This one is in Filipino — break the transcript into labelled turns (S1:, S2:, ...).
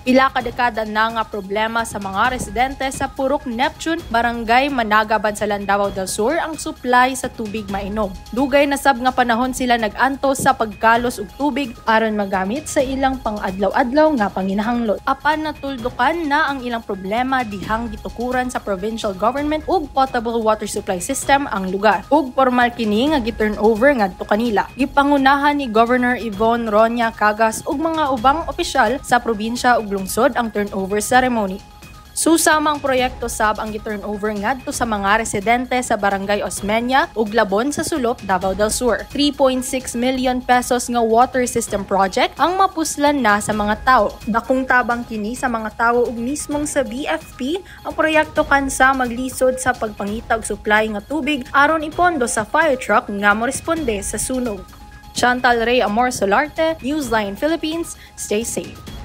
S1: Pila ka dekada na nga problema sa mga residente sa Purok Neptune, Barangay Managa, Bansalan, Davao del Sur ang supply sa tubig mainom. Dugay na sab nga panahon sila nag-anto sa pagkalos og tubig aron magamit sa ilang pang-adlaw-adlaw nga panginahanglot. Apan natuldukan na ang ilang problema dihang gitukuran sa provincial government ug potable water supply system ang lugar. Ug formal kini nga gi-turnover ngadto kanila. Gipangunahan ni Governor Yvonne Ronya Cagas ug mga ubang opisyal sa probinsya ug lungsod ang turnover ceremony. Susamang proyekto sab ang gi-turnover ngadto sa mga residente sa Barangay Osmeña ug Labon sa Sulop, Davao del Sur. 3.6 million pesos nga water system project ang mapuslan na sa mga tao. Dakong tabang kini sa mga tao ug mismong sa BFP ang proyekto kansa maglisod sa pagpangita og supply nga tubig aron ipondo sa fire truck nga moresponde sa sunog. Chantal Ray Amor Solarte, Newsline Philippines, stay safe.